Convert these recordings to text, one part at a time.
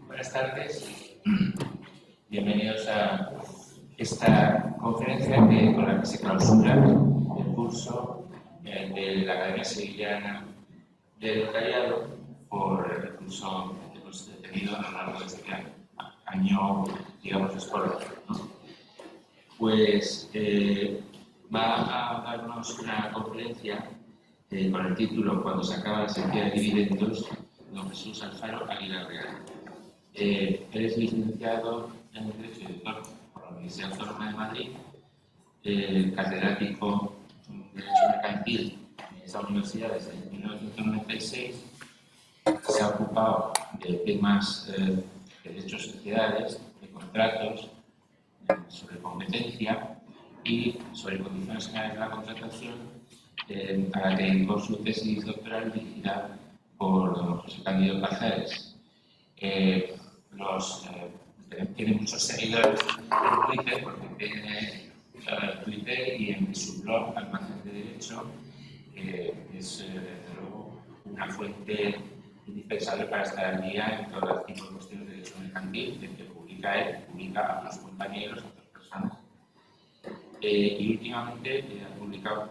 Buenas tardes, bienvenidos a esta conferencia con la que se clausura el curso de la Academia Sevillana de Notariado por el curso que hemos tenido a lo largo de este año, digamos, escolar, ¿no? Pues va a darnos una conferencia con el título "Cuando se acaba la sequía de dividendos", don Jesús Alfaro Aguilar Real. Es licenciado en Derecho y Doctor por la Universidad Autónoma de Madrid, catedrático de Derecho Mercantil en esa universidad desde 1996. Se ha ocupado de temas de derecho de sociedades, de contratos, sobre competencia y sobre condiciones generales de la contratación, a la que dedicó su tesis doctoral dirigida por don José Cándido Casares. Tiene muchos seguidores en Twitter, porque tiene Twitter, y en su blog Almacén de Derecho es desde luego una fuente indispensable para estar al día en todo el tipo de cuestiones de derecho mercantil, que publica él, publica a otros compañeros, a otras personas. Y últimamente ha publicado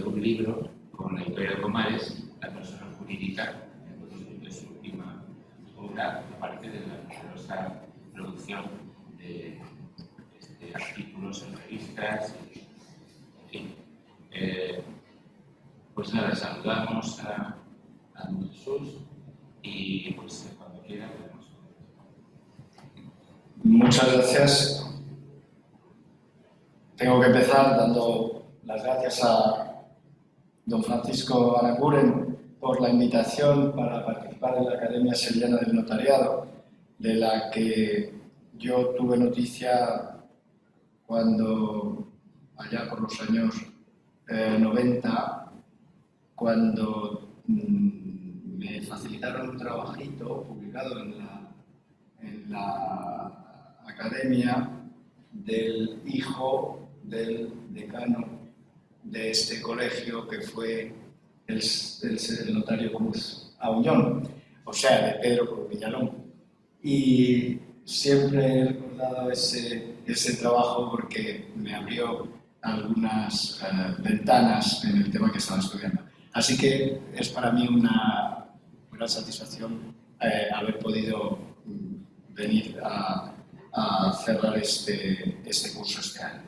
un libro con la editorial Comares, La persona jurídica, de su última obra, que parte de la numerosa producción de artículos en revistas, en fin. Pues nada, saludamos a don Jesús y pues cuando quiera podemos. Muchas gracias. Tengo que empezar dando las gracias a don Francisco Aranguren por la invitación para participar en la Academia Sevillana del Notariado, de la que yo tuve noticia cuando, allá por los años 90, cuando me facilitaron un trabajito publicado en la Academia del hijo del decano de este colegio, que fue el notario Cruz Auñón, o sea, de Pedro Cruz Villalón. Y siempre he recordado ese trabajo porque me abrió algunas ventanas en el tema que estaba estudiando. Así que es para mí una gran satisfacción haber podido venir a cerrar este curso este año.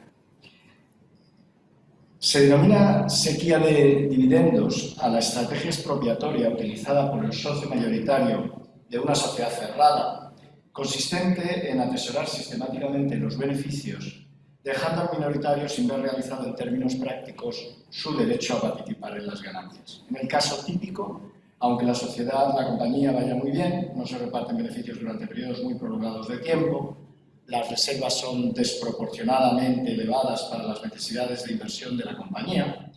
Se denomina sequía de dividendos a la estrategia expropiatoria utilizada por el socio mayoritario de una sociedad cerrada, consistente en atesorar sistemáticamente los beneficios, dejando al minoritario sin ver realizado en términos prácticos su derecho a participar en las ganancias. En el caso típico, aunque la compañía vaya muy bien, no se reparten beneficios durante periodos muy prolongados de tiempo, las reservas son desproporcionadamente elevadas para las necesidades de inversión de la compañía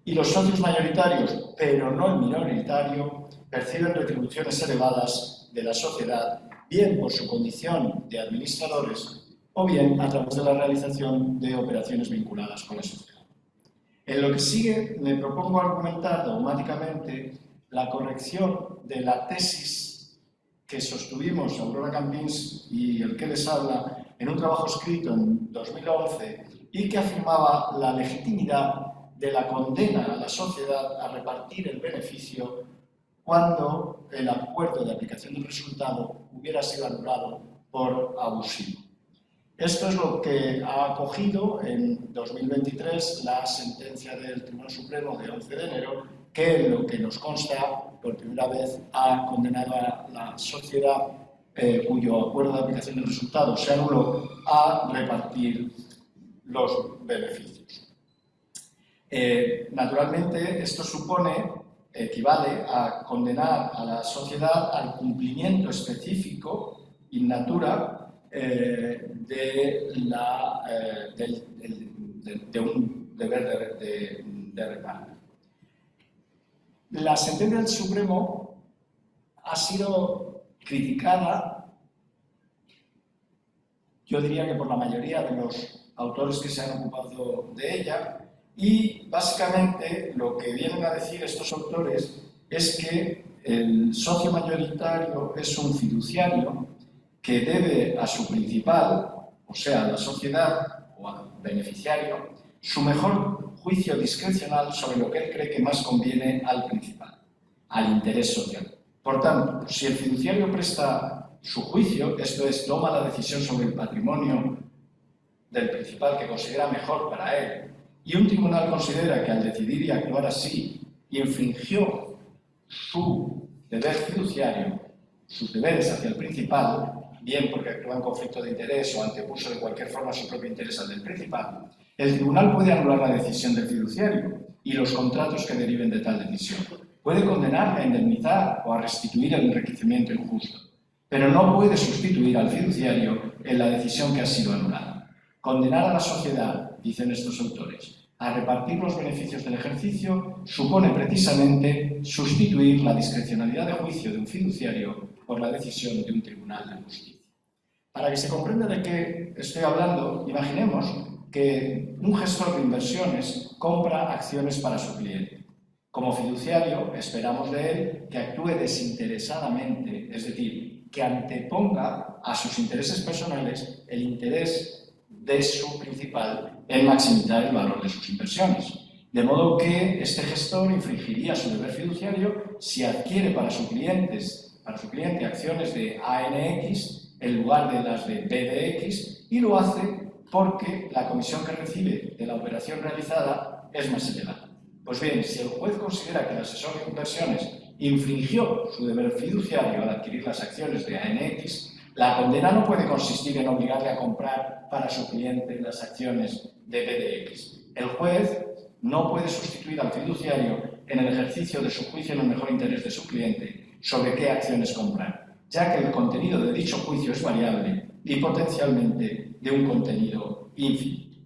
y los socios mayoritarios, pero no el minoritario, perciben retribuciones elevadas de la sociedad, bien por su condición de administradores o bien a través de la realización de operaciones vinculadas con la sociedad. En lo que sigue, me propongo argumentar dogmáticamente la corrección de la tesis que sostuvimos Aurora Campins y el que les habla en un trabajo escrito en 2011 y que afirmaba la legitimidad de la condena a la sociedad a repartir el beneficio cuando el acuerdo de aplicación del resultado hubiera sido anulado por abusivo. Esto es lo que ha acogido en 2023 la sentencia del Tribunal Supremo de 11 de enero, que en lo que nos consta, por primera vez ha condenado a la sociedad cuyo acuerdo de aplicación del resultado se anuló a repartir los beneficios. Naturalmente, esto equivale a condenar a la sociedad al cumplimiento específico, in natura, de un deber de reparto. La sentencia del Supremo ha sido criticada, yo diría que por la mayoría de los autores que se han ocupado de ella, y básicamente lo que vienen a decir estos autores es que el socio mayoritario es un fiduciario que debe a su principal, o sea, a la sociedad o al beneficiario, su mejor juicio discrecional sobre lo que él cree que más conviene al principal, al interés social. Por tanto, si el fiduciario presta su juicio, esto es, toma la decisión sobre el patrimonio del principal que considera mejor para él, y un tribunal considera que al decidir y actuar así infringió su deber fiduciario, sus deberes hacia el principal, bien porque actúa en conflicto de interés o antepuso de cualquier forma su propio interés al del principal, el tribunal puede anular la decisión del fiduciario y los contratos que deriven de tal decisión. Puede condenarle a indemnizar o a restituir el enriquecimiento injusto, pero no puede sustituir al fiduciario en la decisión que ha sido anulada. Condenar a la sociedad, dicen estos autores, a repartir los beneficios del ejercicio supone precisamente sustituir la discrecionalidad de juicio de un fiduciario por la decisión de un tribunal de justicia. Para que se comprenda de qué estoy hablando, imaginemos que un gestor de inversiones compra acciones para su cliente. Como fiduciario, esperamos de él que actúe desinteresadamente, es decir, que anteponga a sus intereses personales el interés de su principal en maximizar el valor de sus inversiones. De modo que este gestor infringiría su deber fiduciario si adquiere para su cliente acciones de ANX en lugar de las de BDX y lo hace porque la comisión que recibe de la operación realizada es más elevada. Pues bien, si el juez considera que el asesor de inversiones infringió su deber fiduciario al adquirir las acciones de ANX, la condena no puede consistir en obligarle a comprar para su cliente las acciones de BDX. El juez no puede sustituir al fiduciario en el ejercicio de su juicio en el mejor interés de su cliente sobre qué acciones comprar, ya que el contenido de dicho juicio es variable y potencialmente de un contenido infinito.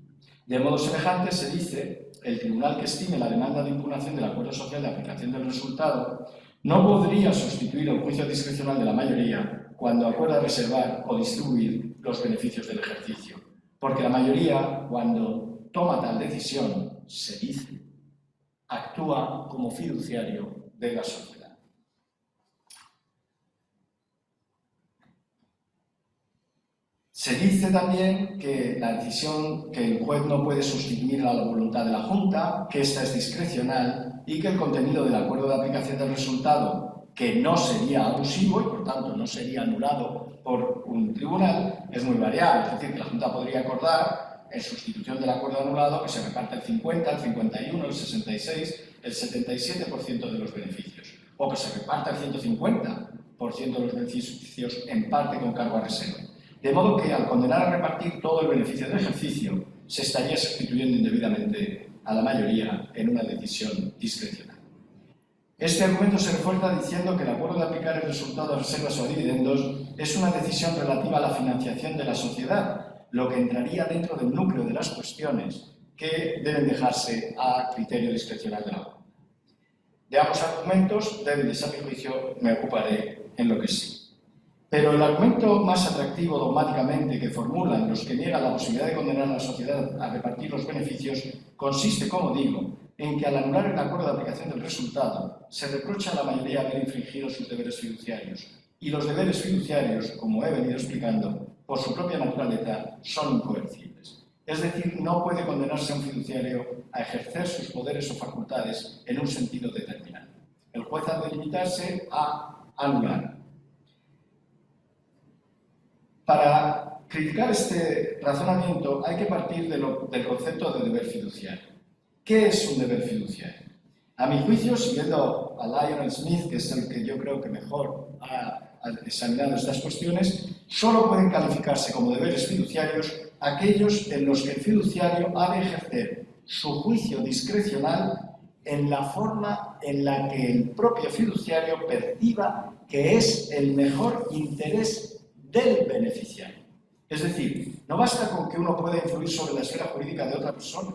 De modo semejante, se dice, el tribunal que estime la demanda de impugnación del acuerdo social de aplicación del resultado no podría sustituir el juicio discrecional de la mayoría cuando acuerda reservar o distribuir los beneficios del ejercicio, porque la mayoría, cuando toma tal decisión, se dice, actúa como fiduciario de la sociedad. Se dice también que la decisión, que el juez no puede sustituir a la voluntad de la Junta, que esta es discrecional y que el contenido del acuerdo de aplicación del resultado, que no sería abusivo y por tanto no sería anulado por un tribunal, es muy variable. Es decir, que la Junta podría acordar en sustitución del acuerdo anulado que se reparte el 50, el 51, el 66, el 77% de los beneficios, o que se reparta el 150% de los beneficios en parte con cargo a reserva. De modo que, al condenar a repartir todo el beneficio del ejercicio, se estaría sustituyendo indebidamente a la mayoría en una decisión discrecional. Este argumento se refuerza diciendo que el acuerdo de aplicar el resultado a reservas o a dividendos es una decisión relativa a la financiación de la sociedad, lo que entraría dentro del núcleo de las cuestiones que deben dejarse a criterio discrecional de la Junta. De ambos argumentos, débiles a mi juicio, me ocuparé en lo que sí. Pero el argumento más atractivo dogmáticamente que formulan los que niegan la posibilidad de condenar a la sociedad a repartir los beneficios consiste, como digo, en que al anular el acuerdo de aplicación del resultado se reprocha a la mayoría haber infringido sus deberes fiduciarios. Y los deberes fiduciarios, como he venido explicando, por su propia naturaleza, son incoercibles. Es decir, no puede condenarse a un fiduciario a ejercer sus poderes o facultades en un sentido determinado. El juez ha de limitarse a anular. Para criticar este razonamiento hay que partir del concepto de deber fiduciario. ¿Qué es un deber fiduciario? A mi juicio, siguiendo a Lionel Smith, que es el que yo creo que mejor ha examinado estas cuestiones, solo pueden calificarse como deberes fiduciarios aquellos en los que el fiduciario ha de ejercer su juicio discrecional en la forma en la que el propio fiduciario perciba que es el mejor interés del beneficiario. Es decir, no basta con que uno pueda influir sobre la esfera jurídica de otra persona,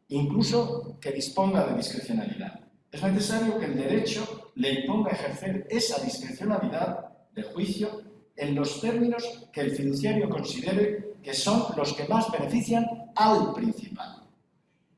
incluso que disponga de discrecionalidad. Es necesario que el derecho le imponga ejercer esa discrecionalidad de juicio en los términos que el fiduciario considere que son los que más benefician al principal.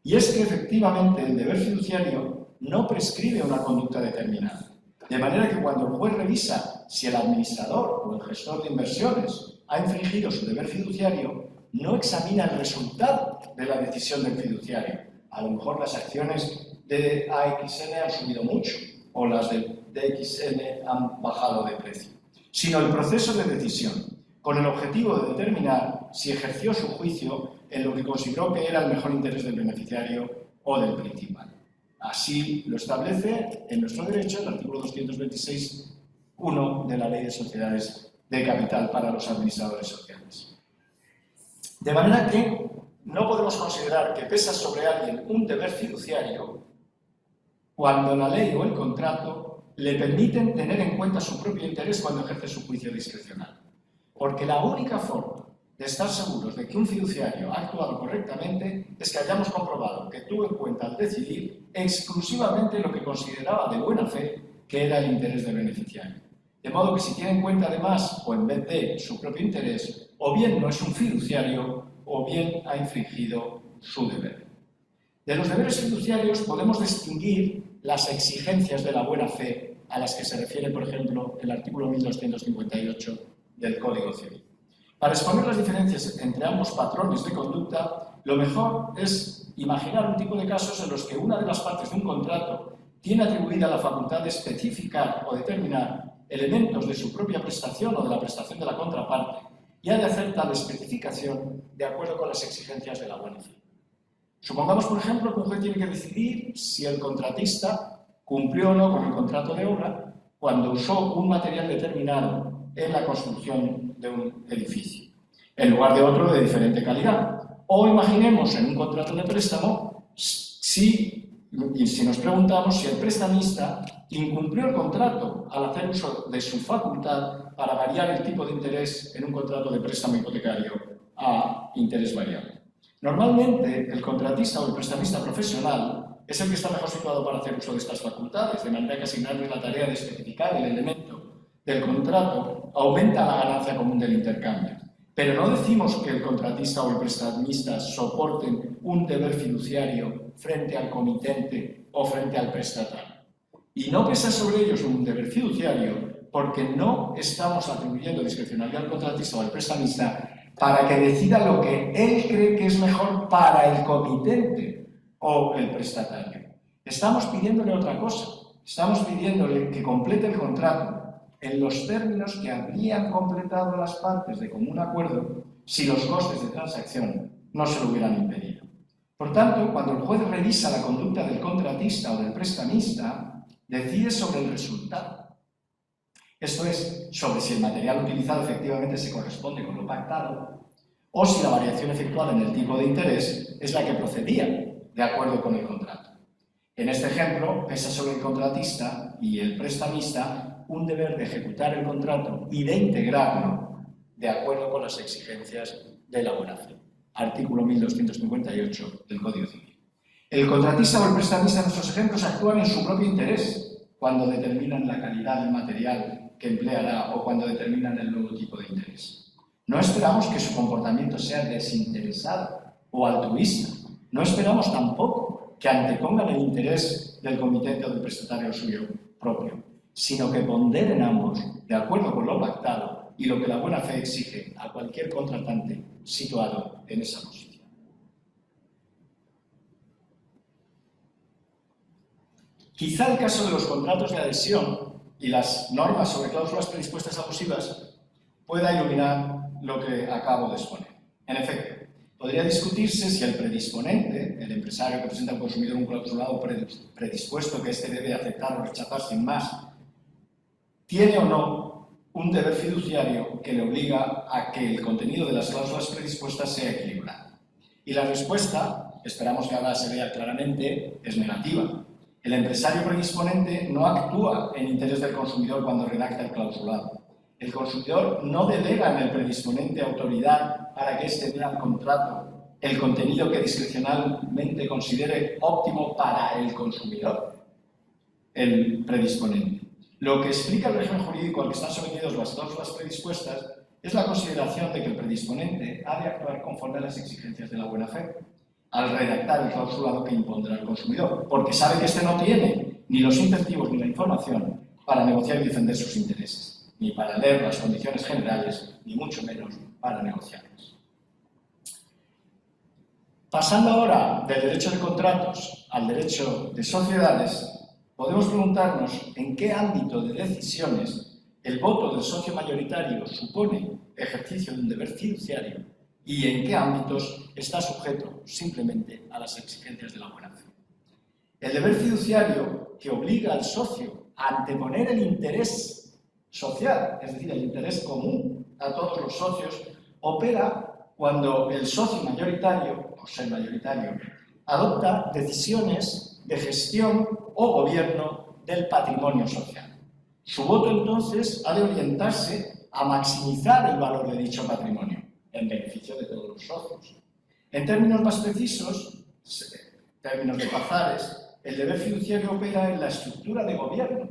Y es que efectivamente el deber fiduciario no prescribe una conducta determinada. De manera que cuando el juez revisa si el administrador o el gestor de inversiones ha infringido su deber fiduciario, no examina el resultado de la decisión del fiduciario. A lo mejor las acciones de AXN han subido mucho o las de DXN han bajado de precio, sino el proceso de decisión, con el objetivo de determinar si ejerció su juicio en lo que consideró que era el mejor interés del beneficiario o del principal. Así lo establece en nuestro derecho el artículo 226.1 de la Ley de Sociedades de Capital para los administradores sociales. De manera que no podemos considerar que pesa sobre alguien un deber fiduciario cuando la ley o el contrato le permiten tener en cuenta su propio interés cuando ejerce su juicio discrecional. Porque la única forma de estar seguros de que un fiduciario ha actuado correctamente es que hayamos comprobado que tuvo en cuenta al decidir exclusivamente lo que consideraba de buena fe que era el interés del beneficiario. De modo que si tiene en cuenta además, o en vez de su propio interés, o bien no es un fiduciario, o bien ha infringido su deber. De los deberes fiduciarios podemos distinguir las exigencias de la buena fe a las que se refiere, por ejemplo, el artículo 1258 del Código Civil. Para exponer las diferencias entre ambos patrones de conducta, lo mejor es imaginar un tipo de casos en los que una de las partes de un contrato tiene atribuida la facultad de especificar o determinar elementos de su propia prestación o de la prestación de la contraparte y ha de hacer tal especificación de acuerdo con las exigencias de la buena fe. Supongamos, por ejemplo, que un juez tiene que decidir si el contratista cumplió o no con el contrato de obra cuando usó un material determinado en la construcción de un edificio, en lugar de otro de diferente calidad. O imaginemos en un contrato de préstamo si nos preguntamos si el prestamista incumplió el contrato al hacer uso de su facultad para variar el tipo de interés en un contrato de préstamo hipotecario a interés variable. Normalmente, el contratista o el prestamista profesional es el que está mejor situado para hacer uso de estas facultades, de manera que asignarle la tarea de especificar el elemento del contrato aumenta la ganancia común del intercambio. Pero no decimos que el contratista o el prestamista soporten un deber fiduciario frente al comitente o frente al prestatario. Y no pesa sobre ellos un deber fiduciario porque no estamos atribuyendo discrecionalidad al contratista o al prestamista para que decida lo que él cree que es mejor para el comitente o el prestatario. Estamos pidiéndole otra cosa. Estamos pidiéndole que complete el contrato en los términos que habrían completado las partes de común acuerdo si los costes de transacción no se lo hubieran impedido. Por tanto, cuando el juez revisa la conducta del contratista o del prestamista, decide sobre el resultado. Esto es, sobre si el material utilizado efectivamente se corresponde con lo pactado o si la variación efectuada en el tipo de interés es la que procedía de acuerdo con el contrato. En este ejemplo, pesa sobre el contratista y el prestamista un deber de ejecutar el contrato y de integrarlo de acuerdo con las exigencias de la buena fe. Artículo 1258 del Código Civil. El contratista o el prestamista en nuestros ejemplos actúan en su propio interés cuando determinan la calidad del material que empleará o cuando determinan el nuevo tipo de interés. No esperamos que su comportamiento sea desinteresado o altruista. No esperamos tampoco que antepongan el interés del comitente o del prestatario suyo propio, sino que ponderen ambos de acuerdo con lo pactado y lo que la buena fe exige a cualquier contratante situado en esa posición. Quizá el caso de los contratos de adhesión y las normas sobre cláusulas predispuestas abusivas pueda iluminar lo que acabo de exponer. En efecto, podría discutirse si el predisponente, el empresario que presenta al consumidor un clausulado predispuesto que éste debe aceptar o rechazar sin más, tiene o no un deber fiduciario que le obliga a que el contenido de las cláusulas predispuestas sea equilibrado. Y la respuesta, esperamos que ahora se vea claramente, es negativa. El empresario predisponente no actúa en interés del consumidor cuando redacta el clausulado. El consumidor no delega en el predisponente autoridad para que éste dé al contrato el contenido que discrecionalmente considere óptimo para el consumidor, el predisponente. Lo que explica el régimen jurídico al que están sometidos las cláusulas predispuestas es la consideración de que el predisponente ha de actuar conforme a las exigencias de la buena fe al redactar el clausulado que impondrá al consumidor, porque sabe que éste no tiene ni los incentivos ni la información para negociar y defender sus intereses, ni para leer las condiciones generales, ni mucho menos para negociarlas. Pasando ahora del derecho de contratos al derecho de sociedades, podemos preguntarnos en qué ámbito de decisiones el voto del socio mayoritario supone ejercicio de un deber fiduciario y en qué ámbitos está sujeto simplemente a las exigencias de la buena fe. El deber fiduciario que obliga al socio a anteponer el interés social, es decir, el interés común a todos los socios, opera cuando el socio mayoritario, por ser mayoritario, adopta decisiones de gestión o gobierno del patrimonio social. Su voto, entonces, ha de orientarse a maximizar el valor de dicho patrimonio, en beneficio de todos los socios. En términos más precisos, términos de Pazares, el deber fiduciario opera en la estructura de gobierno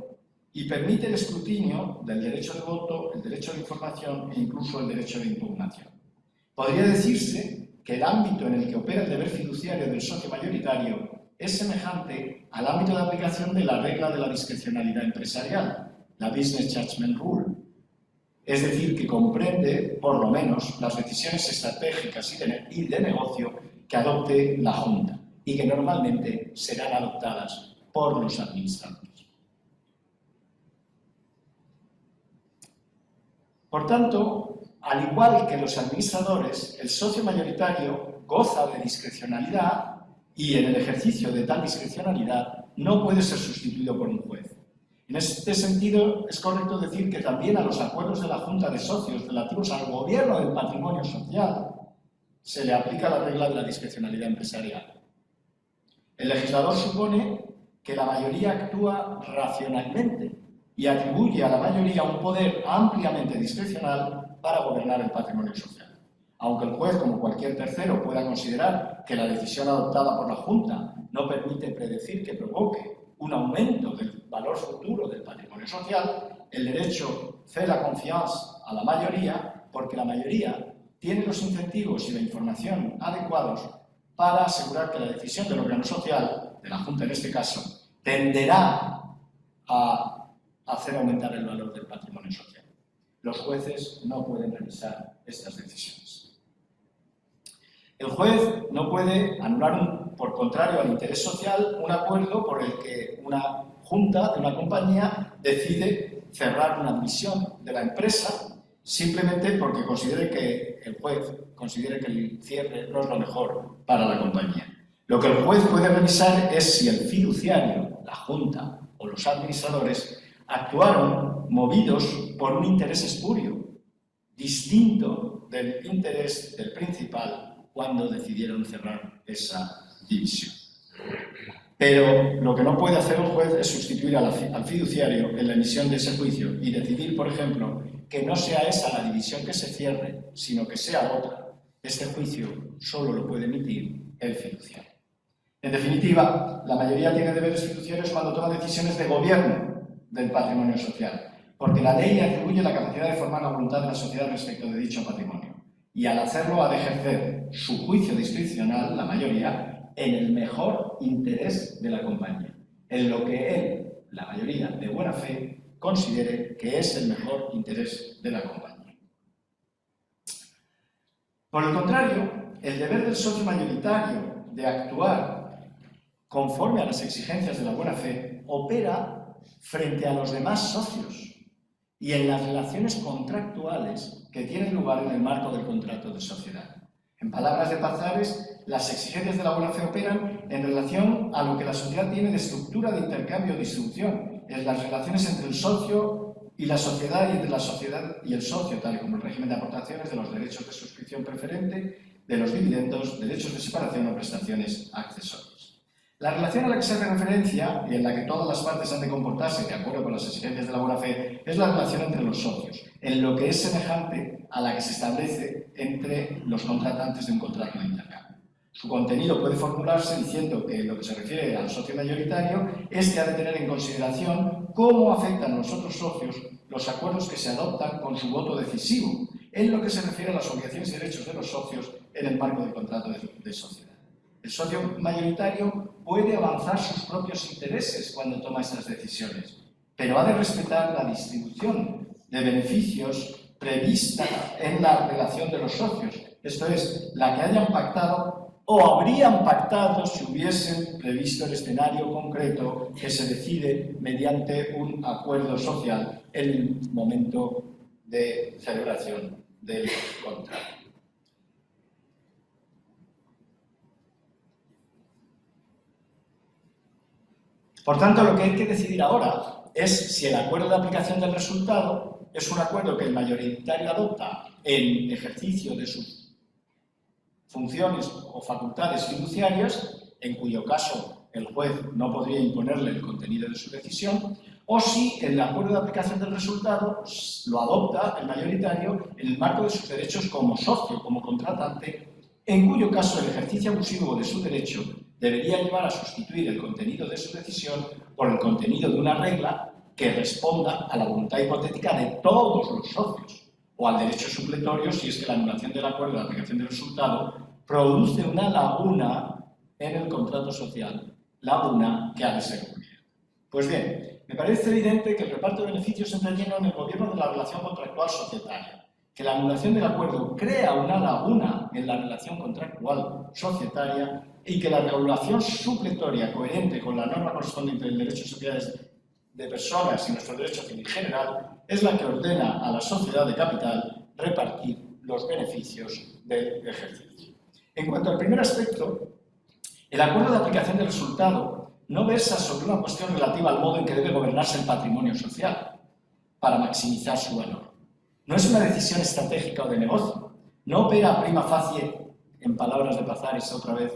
y permite el escrutinio del derecho de voto, el derecho de información e incluso el derecho de impugnación. Podría decirse que el ámbito en el que opera el deber fiduciario del socio mayoritario es semejante al ámbito de aplicación de la regla de la discrecionalidad empresarial, la Business Judgment Rule. Es decir, que comprende, por lo menos, las decisiones estratégicas y de negocio que adopte la Junta y que normalmente serán adoptadas por los administradores. Por tanto, al igual que los administradores, el socio mayoritario goza de discrecionalidad y en el ejercicio de tal discrecionalidad no puede ser sustituido por un juez. En este sentido, es correcto decir que también a los acuerdos de la Junta de Socios relativos al gobierno del patrimonio social se le aplica la regla de la discrecionalidad empresarial. El legislador supone que la mayoría actúa racionalmente y atribuye a la mayoría un poder ampliamente discrecional para gobernar el patrimonio social. Aunque el juez, como cualquier tercero, pueda considerar que la decisión adoptada por la Junta no permite predecir que provoque un aumento del valor futuro del patrimonio social, el derecho cede confianza a la mayoría porque la mayoría tiene los incentivos y la información adecuados para asegurar que la decisión del órgano social, de la Junta en este caso, tenderá a hacer aumentar el valor del patrimonio social. Los jueces no pueden revisar estas decisiones. El juez no puede anular, por contrario al interés social, un acuerdo por el que una junta de una compañía decide cerrar una división de la empresa simplemente porque considere que el juez considere que el cierre no es lo mejor para la compañía. Lo que el juez puede revisar es si el fiduciario, la junta o los administradores actuaron movidos por un interés espurio, distinto del interés del principal cuando decidieron cerrar esa división. Pero lo que no puede hacer el juez es sustituir al fiduciario en la emisión de ese juicio y decidir, por ejemplo, que no sea esa la división que se cierre, sino que sea otra. Este juicio solo lo puede emitir el fiduciario. En definitiva, la mayoría tiene deberes fiduciarios cuando toma decisiones de gobierno del patrimonio social, porque la ley atribuye la capacidad de formar la voluntad de la sociedad respecto de dicho patrimonio, y al hacerlo ha de ejercer su juicio discrecional, la mayoría, en el mejor interés de la compañía, en lo que él, la mayoría de buena fe, considere que es el mejor interés de la compañía. Por el contrario, el deber del socio mayoritario de actuar conforme a las exigencias de la buena fe opera frente a los demás socios y en las relaciones contractuales que tienen lugar en el marco del contrato de sociedad. En palabras de Pazares, las exigencias de la buena fe operan en relación a lo que la sociedad tiene de estructura de intercambio o distribución, en las relaciones entre el socio y la sociedad y entre la sociedad y el socio, tal y como el régimen de aportaciones, de los derechos de suscripción preferente, de los dividendos, derechos de separación o prestaciones accesorias. La relación a la que se hace referencia y en la que todas las partes han de comportarse de acuerdo con las exigencias de la buena fe es la relación entre los socios, en lo que es semejante a la que se establece entre los contratantes de un contrato de intercambio. Su contenido puede formularse diciendo que en lo que se refiere al socio mayoritario, este ha de tener en consideración cómo afectan a los otros socios los acuerdos que se adoptan con su voto decisivo, en lo que se refiere a las obligaciones y derechos de los socios en el marco del contrato de sociedad. El socio mayoritario puede avanzar sus propios intereses cuando toma estas decisiones, pero ha de respetar la distribución de beneficios prevista en la relación de los socios, esto es, la que hayan pactado o habrían pactado si hubiesen previsto el escenario concreto que se decide mediante un acuerdo social en el momento de celebración del contrato. Por tanto, lo que hay que decidir ahora es si el acuerdo de aplicación del resultado es un acuerdo que el mayoritario adopta en ejercicio de sus funciones o facultades fiduciarias, en cuyo caso el juez no podría imponerle el contenido de su decisión, o si el acuerdo de aplicación del resultado lo adopta el mayoritario en el marco de sus derechos como socio, como contratante, en cuyo caso el ejercicio abusivo de su derecho debería llevar a sustituir el contenido de su decisión por el contenido de una regla que responda a la voluntad hipotética de todos los socios, o al derecho supletorio si es que la anulación del acuerdo de aplicación del resultado produce una laguna en el contrato social, laguna que ha de ser cubierta. Pues bien, me parece evidente que el reparto de beneficios entra lleno en el gobierno de la relación contractual societaria, que la anulación del acuerdo crea una laguna en la relación contractual societaria y que la regulación supletoria coherente con la norma correspondiente del derecho de sociedades de personas y nuestro derecho civil general es la que ordena a la sociedad de capital repartir los beneficios del ejercicio. En cuanto al primer aspecto, el acuerdo de aplicación del resultado no versa sobre una cuestión relativa al modo en que debe gobernarse el patrimonio social para maximizar su valor. No es una decisión estratégica o de negocio. No opera prima facie, en palabras de Pazares otra vez,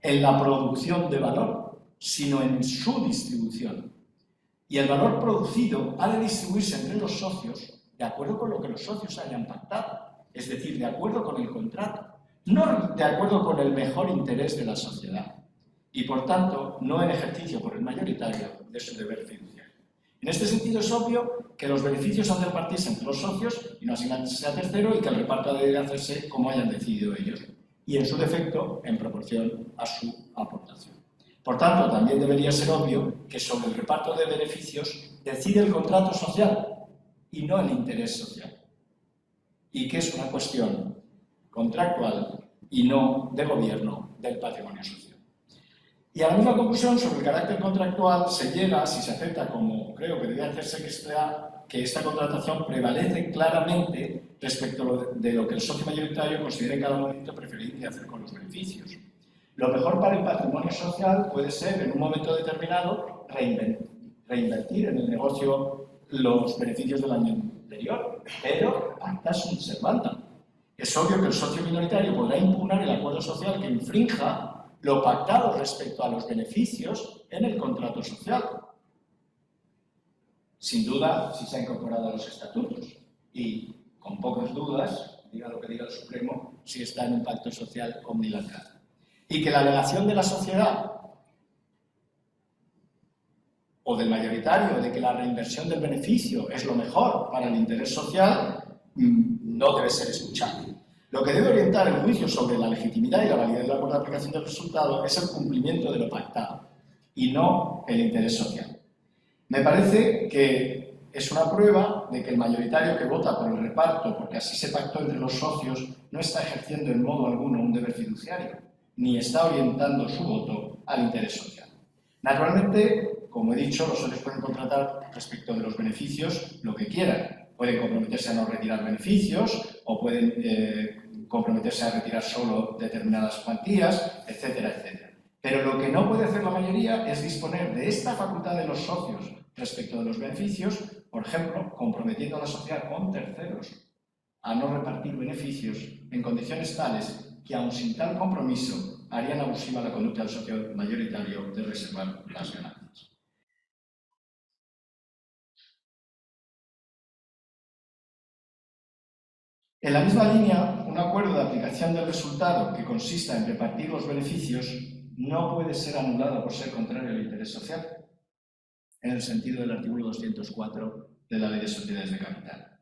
en la producción de valor, sino en su distribución. Y el valor producido ha de distribuirse entre los socios de acuerdo con lo que los socios hayan pactado, es decir, de acuerdo con el contrato, no de acuerdo con el mejor interés de la sociedad y, por tanto, no en ejercicio por el mayoritario de su deber fiduciario. En este sentido, es obvio que los beneficios han de repartirse entre los socios y no asignarse a tercero y que el reparto debe hacerse como hayan decidido ellos y, en su defecto, en proporción a su aportación. Por tanto, también debería ser obvio que sobre el reparto de beneficios decide el contrato social y no el interés social, y que es una cuestión contractual y no de gobierno del patrimonio social. Y a la misma conclusión sobre el carácter contractual se llega si se acepta, como creo que debe hacerse, que esta contratación prevalece claramente respecto de lo que el socio mayoritario considere en cada momento preferible hacer con los beneficios. Lo mejor para el patrimonio social puede ser, en un momento determinado, reinvertir en el negocio los beneficios del año anterior, pero pacta sunt servanda. Es obvio que el socio minoritario podrá impugnar el acuerdo social que infrinja lo pactado respecto a los beneficios en el contrato social. Sin duda, si se ha incorporado a los estatutos y, con pocas dudas, diga lo que diga el Supremo, si está en un pacto social omnilateral. Y que la alegación de la sociedad o del mayoritario de que la reinversión del beneficio es lo mejor para el interés social no debe ser escuchada. Lo que debe orientar el juicio sobre la legitimidad y la validez del acuerdo de aplicación del resultado es el cumplimiento de lo pactado y no el interés social. Me parece que es una prueba de que el mayoritario que vota por el reparto, porque así se pactó entre los socios, no está ejerciendo en modo alguno un deber fiduciario, ni está orientando su voto al interés social. Naturalmente, como he dicho, los socios pueden contratar respecto de los beneficios lo que quieran. Pueden comprometerse a no retirar beneficios o pueden comprometerse a retirar solo determinadas cuantías, etcétera, etcétera. Pero lo que no puede hacer la mayoría es disponer de esta facultad de los socios respecto de los beneficios, por ejemplo, comprometiendo a la sociedad con terceros a no repartir beneficios en condiciones tales que, aun sin tal compromiso, harían abusiva la conducta del socio mayoritario de reservar las ganancias. En la misma línea, un acuerdo de aplicación del resultado que consista en repartir los beneficios no puede ser anulado por ser contrario al interés social, en el sentido del artículo 204 de la Ley de Sociedades de Capital.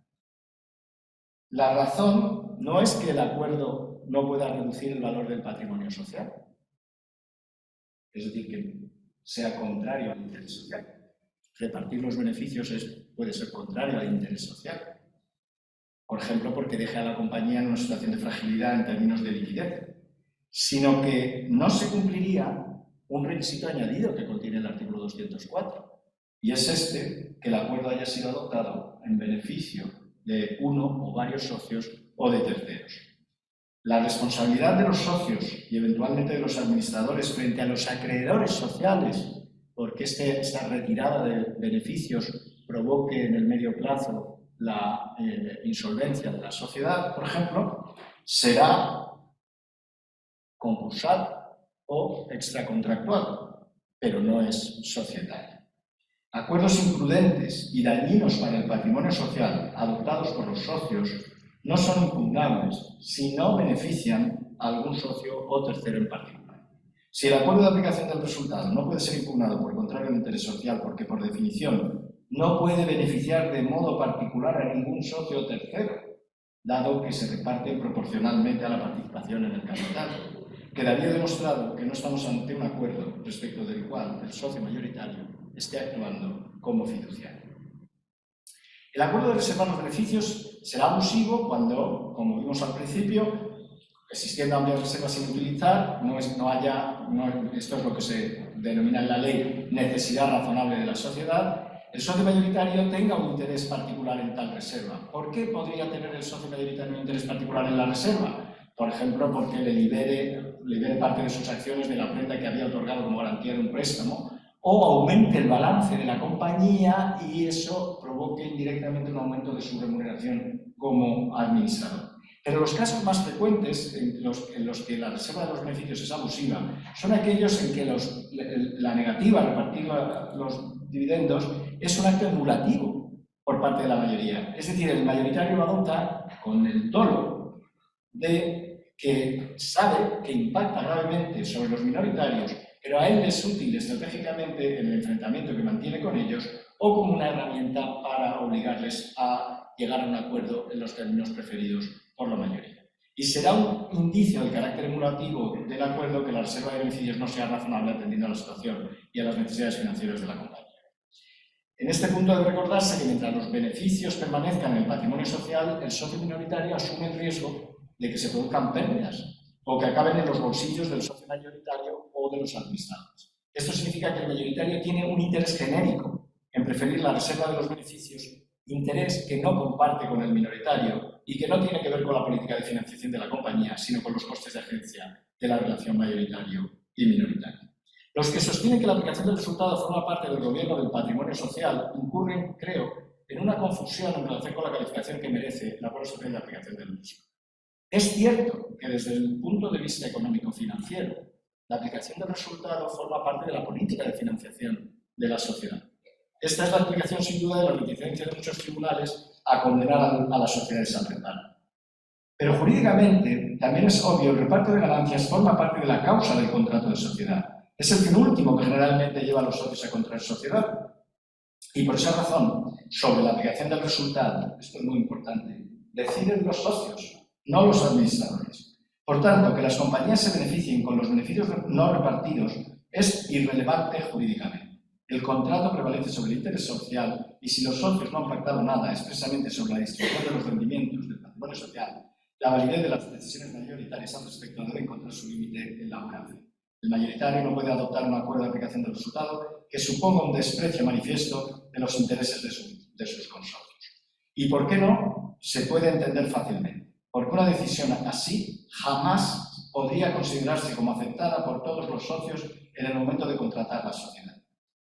La razón no es que el acuerdo no pueda reducir el valor del patrimonio social, es decir, que sea contrario al interés social. repartir los beneficios puede ser contrario al interés social. Por ejemplo, porque deja a la compañía en una situación de fragilidad en términos de liquidez, sino que no se cumpliría un requisito añadido que contiene el artículo 204, y es que el acuerdo haya sido adoptado en beneficio de uno o varios socios o de terceros. La responsabilidad de los socios y eventualmente de los administradores frente a los acreedores sociales, porque esta retirada de beneficios provoque en el medio plazo la insolvencia de la sociedad, por ejemplo, será concursal o extracontractual, pero no es societario. Acuerdos imprudentes y dañinos para el patrimonio social adoptados por los socios no son impugnables si no benefician a algún socio o tercero en particular. Si el acuerdo de aplicación del resultado no puede ser impugnado por contrario al interés social porque, por definición, no puede beneficiar de modo particular a ningún socio o tercero, dado que se reparte proporcionalmente a la participación en el capital, quedaría demostrado que no estamos ante un acuerdo respecto del cual el socio mayoritario esté actuando como fiduciario. El acuerdo de reservar los beneficios será abusivo cuando, como vimos al principio, existiendo amplias reservas sin utilizar, esto es lo que se denomina en la ley necesidad razonable de la sociedad, el socio mayoritario tenga un interés particular en tal reserva. ¿Por qué podría tener el socio mayoritario un interés particular en la reserva? Por ejemplo, porque le libere parte de sus acciones de la prenda que había otorgado como garantía de un préstamo, o aumente el balance de la compañía y eso provoque indirectamente un aumento de su remuneración como administrador. Pero los casos más frecuentes en los que la reserva de los beneficios es abusiva son aquellos en que la negativa a repartir los dividendos es un acto emulativo por parte de la mayoría. Es decir, el mayoritario lo adopta con el dolo de que sabe que impacta gravemente sobre los minoritarios, pero a él es útil estratégicamente en el enfrentamiento que mantiene con ellos o como una herramienta para obligarles a llegar a un acuerdo en los términos preferidos por la mayoría. Y será un indicio del carácter emulativo del acuerdo que la reserva de beneficios no sea razonable atendiendo a la situación y a las necesidades financieras de la compañía. En este punto debe recordarse que mientras los beneficios permanezcan en el patrimonio social, el socio minoritario asume el riesgo de que se produzcan pérdidas o que acaben en los bolsillos del socio mayoritario o de los administradores. Esto significa que el mayoritario tiene un interés genérico en preferir la reserva de los beneficios, interés que no comparte con el minoritario y que no tiene que ver con la política de financiación de la compañía, sino con los costes de agencia de la relación mayoritario y minoritario. Los que sostienen que la aplicación del resultado forma parte del gobierno del patrimonio social incurren, creo, en una confusión en relación con la calificación que merece el acuerdo social de aplicación del mismo. Es cierto que desde el punto de vista económico-financiero, la aplicación del resultado forma parte de la política de financiación de la sociedad. Esta es la explicación, sin duda, de la reticencia de muchos tribunales a condenar a las sociedades al reparo. Pero jurídicamente, también es obvio, el reparto de ganancias forma parte de la causa del contrato de sociedad. Es el fin último que generalmente lleva a los socios a contraer sociedad. Y por esa razón, sobre la aplicación del resultado, esto es muy importante, deciden los socios, no los administradores. Por tanto, que las compañías se beneficien con los beneficios no repartidos es irrelevante jurídicamente. El contrato prevalece sobre el interés social y si los socios no han pactado nada expresamente sobre la distribución de los rendimientos del patrimonio social, la validez de las decisiones mayoritarias al respecto debe encontrar su límite en la buena fe. El mayoritario no puede adoptar un acuerdo de aplicación del resultado que suponga un desprecio manifiesto de los intereses de sus consorcios. ¿Y por qué no? Se puede entender fácilmente. Porque una decisión así jamás podría considerarse como aceptada por todos los socios en el momento de contratar la sociedad.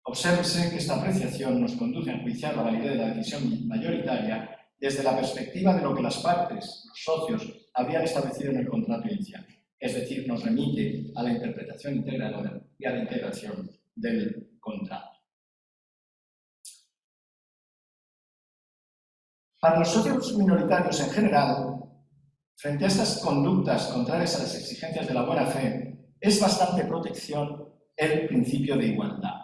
Obsérvese que esta apreciación nos conduce a enjuiciar la validez de la decisión mayoritaria desde la perspectiva de lo que las partes, los socios, habían establecido en el contrato inicial. Es decir, nos remite a la interpretación integradora y a la integración del contrato. Para los socios minoritarios en general, frente a estas conductas contrarias a las exigencias de la buena fe, es bastante protección el principio de igualdad.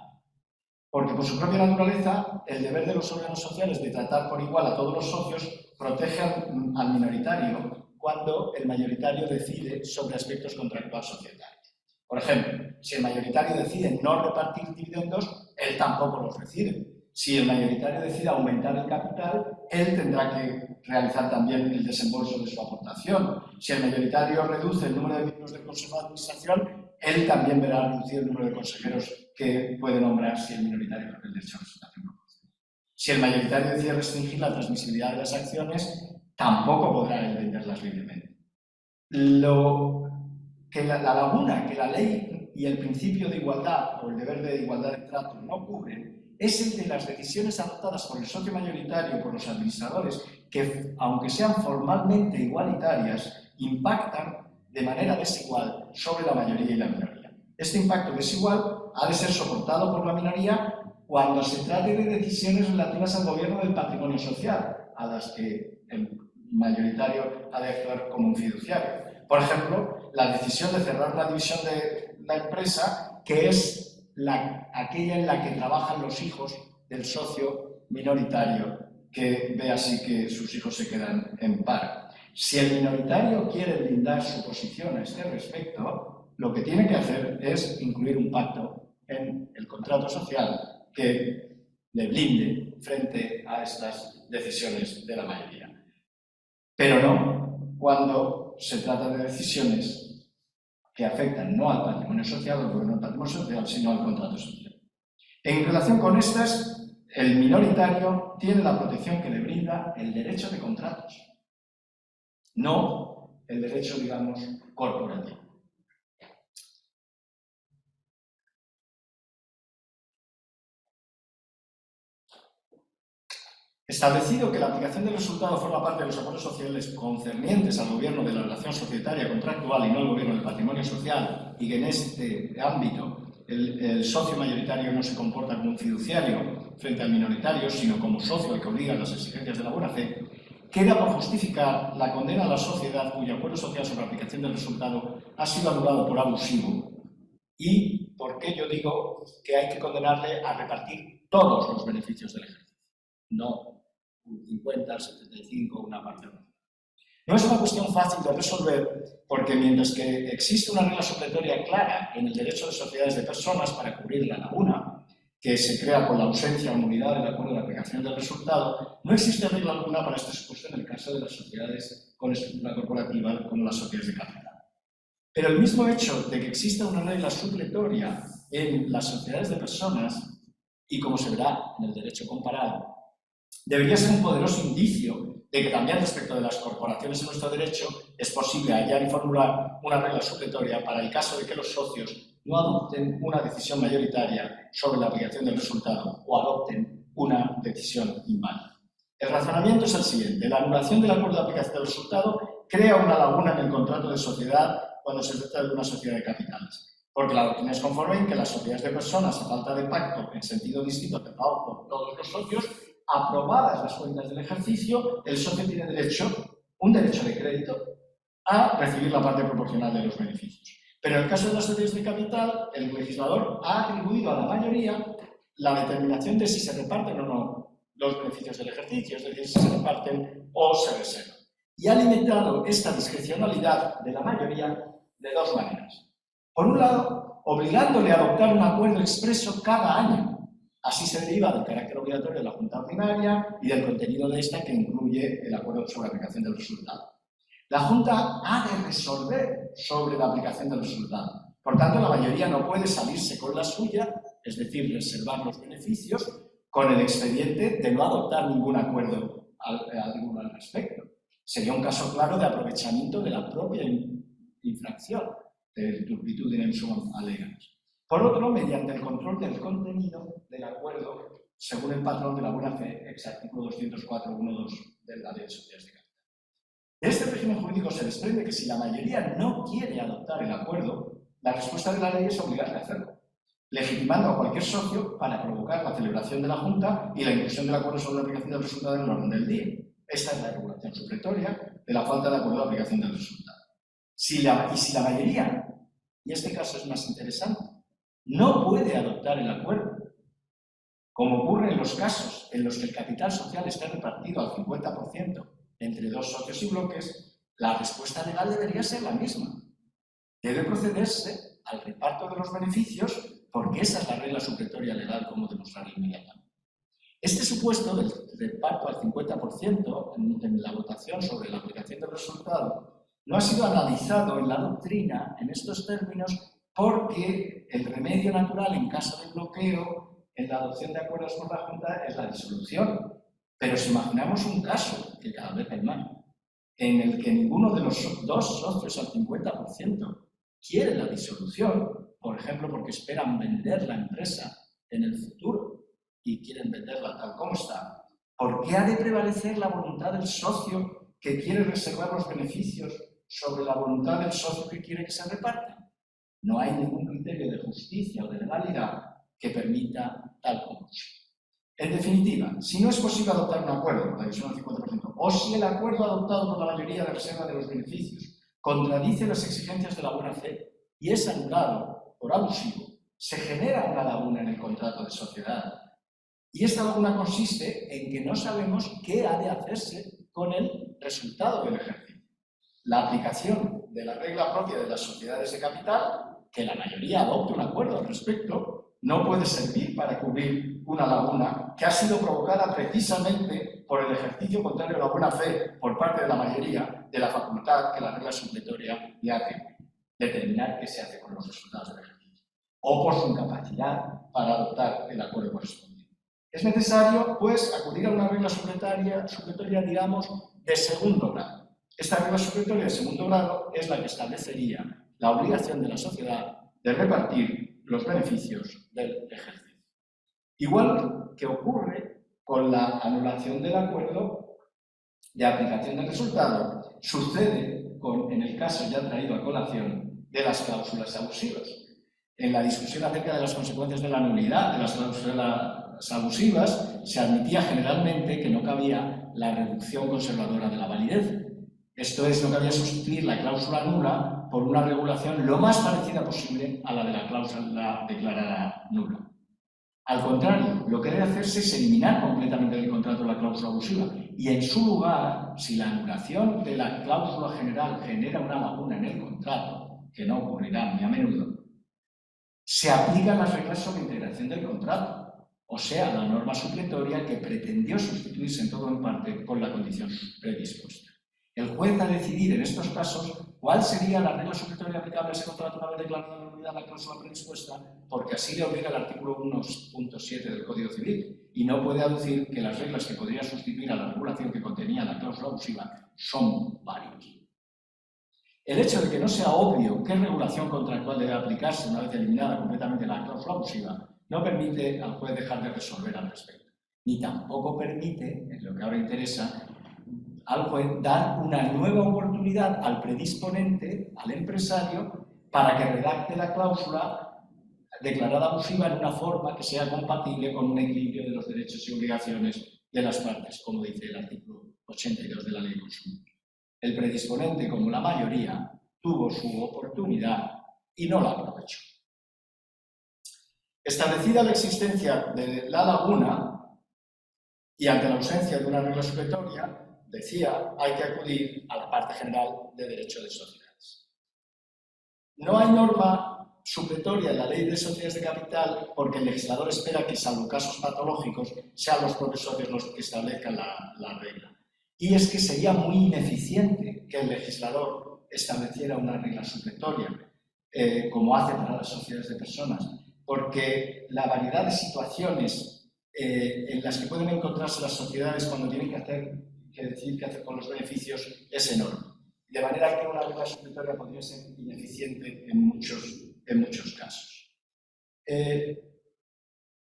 Porque por su propia naturaleza, el deber de los órganos sociales de tratar por igual a todos los socios protege al minoritario cuando el mayoritario decide sobre aspectos contractuales societarios. Por ejemplo, si el mayoritario decide no repartir dividendos, él tampoco los recibe. Si el mayoritario decide aumentar el capital, él tendrá que realizar también el desembolso de su aportación. Si el mayoritario reduce el número de miembros del Consejo de Administración, él también verá reducido el número de consejeros que puede nombrar si el minoritario tiene el derecho a representación proporcional. Si el mayoritario decide restringir la transmisibilidad de las acciones, tampoco podrá él venderlas libremente. La laguna que la ley y el principio de igualdad o el deber de igualdad de trato no cubren es el de las decisiones adoptadas por el socio mayoritario, por los administradores, que, aunque sean formalmente igualitarias, impactan de manera desigual sobre la mayoría y la minoría. Este impacto desigual ha de ser soportado por la minoría cuando se trate de decisiones relativas al gobierno del patrimonio social, a las que el mayoritario ha de actuar como un fiduciario. Por ejemplo, la decisión de cerrar una división de la empresa, que es aquella en la que trabajan los hijos del socio minoritario, que ve así que sus hijos se quedan en paro. Si el minoritario quiere blindar su posición a este respecto, lo que tiene que hacer es incluir un pacto en el contrato social que le blinde frente a estas decisiones de la mayoría. Pero no cuando se trata de decisiones que afectan no al patrimonio social, al gobierno del patrimonio social, sino al contrato social. En relación con estas, el minoritario tiene la protección que le brinda el derecho de contratos, no el derecho, digamos, corporativo. Establecido que la aplicación del resultado forma parte de los acuerdos sociales concernientes al gobierno de la relación societaria contractual y no al gobierno del patrimonio social, y que en este ámbito el socio mayoritario no se comporta como un fiduciario frente al minoritario, sino como socio al que obliga las exigencias de la buena fe, queda por justificar la condena a la sociedad cuyo acuerdo social sobre la aplicación del resultado ha sido anulado por abusivo. ¿Y por qué yo digo que hay que condenarle a repartir todos los beneficios del ejercicio? No 50, 75, una parte. No es una cuestión fácil de resolver porque mientras que existe una regla supletoria clara en el derecho de sociedades de personas para cubrir la laguna, que se crea por la ausencia o nulidad del acuerdo de aplicación del resultado, no existe regla alguna para este supuesto en el caso de las sociedades con estructura corporativa como las sociedades de capital. Pero el mismo hecho de que exista una regla supletoria en las sociedades de personas, y como se verá en el derecho comparado, debería ser un poderoso indicio de que también respecto de las corporaciones en nuestro derecho es posible hallar y formular una regla supletoria para el caso de que los socios no adopten una decisión mayoritaria sobre la aplicación del resultado o adopten una decisión inválida. El razonamiento es el siguiente. La anulación del acuerdo de aplicación del resultado crea una laguna en el contrato de sociedad cuando se trata de una sociedad de capitales. Porque la doctrina es conforme en que las sociedades de personas, a falta de pacto en sentido distinto aceptado por todos los socios, aprobadas las cuentas del ejercicio, el socio tiene un derecho de crédito a recibir la parte proporcional de los beneficios. Pero en el caso de las sociedades de capital, el legislador ha atribuido a la mayoría la determinación de si se reparten o no los beneficios del ejercicio, es decir, si se reparten o se reservan. Y ha limitado esta discrecionalidad de la mayoría de dos maneras. Por un lado, obligándole a adoptar un acuerdo expreso cada año. Así se deriva del carácter obligatorio de la Junta Ordinaria y del contenido de esta que incluye el acuerdo sobre la aplicación del resultado. La Junta ha de resolver sobre la aplicación del resultado. Por tanto, la mayoría no puede salirse con la suya, es decir, reservar los beneficios, con el expediente de no adoptar ningún acuerdo al respecto. Sería un caso claro de aprovechamiento de la propia infracción del turpitudinem sum allegans. Por otro, mediante el control del contenido del acuerdo, según el patrón de la buena fe, ex artículo 204.1.2 de la Ley de Sociedades de Capital. De este régimen jurídico se desprende que si la mayoría no quiere adoptar el acuerdo, la respuesta de la ley es obligarle a hacerlo, legitimando a cualquier socio para provocar la celebración de la Junta y la inclusión del acuerdo sobre la aplicación del resultado en el orden del día. Esta es la regulación supletoria de la falta de acuerdo de aplicación del resultado. Si la mayoría, y este caso es más interesante, no puede adoptar el acuerdo, como ocurre en los casos en los que el capital social está repartido al 50% entre dos socios y bloques, la respuesta legal debería ser la misma. Debe procederse al reparto de los beneficios porque esa es la regla supletoria legal, como demostraré inmediatamente. Este supuesto del reparto al 50% en la votación sobre la aplicación del resultado no ha sido analizado en la doctrina en estos términos porque el remedio natural en caso de bloqueo en la adopción de acuerdos por la Junta es la disolución. Pero si imaginamos un caso, que cada vez hay más, en el que ninguno de los dos socios al 50% quiere la disolución, por ejemplo, porque esperan vender la empresa en el futuro y quieren venderla tal como está, ¿por qué ha de prevalecer la voluntad del socio que quiere reservar los beneficios sobre la voluntad del socio que quiere que se repartan? No hay ningún criterio de justicia o de legalidad que permita tal conclusión. En definitiva, si no es posible adoptar un acuerdo por la división del 50%, o si el acuerdo adoptado por la mayoría de reserva de los beneficios contradice las exigencias de la buena fe y es anulado por abusivo, se genera una laguna en el contrato de sociedad. Y esta laguna consiste en que no sabemos qué ha de hacerse con el resultado del ejercicio. La aplicación de la regla propia de las sociedades de capital, que la mayoría adopte un acuerdo al respecto, no puede servir para cubrir una laguna que ha sido provocada precisamente por el ejercicio contrario a la buena fe por parte de la mayoría de la facultad que la regla supletoria le atribuye, determinar qué se hace con los resultados del ejercicio, o por su incapacidad para adoptar el acuerdo correspondiente. Es necesario, pues, acudir a una regla supletoria, digamos, de segundo grado. Esta regla supletoria de segundo grado es la que establecería la obligación de la sociedad de repartir los beneficios del ejercicio. Igual que ocurre con la anulación del acuerdo de aplicación del resultado, sucede en el caso ya traído a colación de las cláusulas abusivas. En la discusión acerca de las consecuencias de la nulidad de las cláusulas abusivas, se admitía generalmente que no cabía la reducción conservadora de la validez. Esto es, no cabía sustituir la cláusula nula por una regulación lo más parecida posible a la de la cláusula declarada nula. Al contrario, lo que debe hacerse es eliminar completamente del contrato la cláusula abusiva y, en su lugar, si la anulación de la cláusula general genera una laguna en el contrato, que no ocurrirá muy a menudo, se aplican las reglas sobre integración del contrato, o sea, la norma supletoria que pretendió sustituirse en todo o en parte con la condición predispuesta. El juez ha de decidir en estos casos cuál sería la regla supletoria aplicable a ese contrato una vez declarada la nulidad de la cláusula predispuesta, porque así le obliga el artículo 1.7 del Código Civil y no puede aducir que las reglas que podría sustituir a la regulación que contenía la cláusula abusiva son varias. El hecho de que no sea obvio qué regulación contractual debe aplicarse una vez eliminada completamente la cláusula abusiva no permite al juez dejar de resolver al respecto, ni tampoco permite, en lo que ahora interesa, al juez dar una nueva oportunidad al predisponente, al empresario, para que redacte la cláusula declarada abusiva en una forma que sea compatible con un equilibrio de los derechos y obligaciones de las partes, como dice el artículo 82 de la Ley de Consumo. El predisponente, como la mayoría, tuvo su oportunidad y no la aprovechó. Establecida la existencia de la laguna y ante la ausencia de una regla supletoria, decía, hay que acudir a la parte general de derecho de sociedades. No hay norma supletoria en la ley de sociedades de capital porque el legislador espera que, salvo casos patológicos, sean los propios socios los que establezcan la regla. Y es que sería muy ineficiente que el legislador estableciera una regla supletoria, como hace para las sociedades de personas, porque la variedad de situaciones en las que pueden encontrarse las sociedades cuando tienen que decir qué hacer con los beneficios es enorme. De manera que una regla supletoria podría ser ineficiente en muchos casos.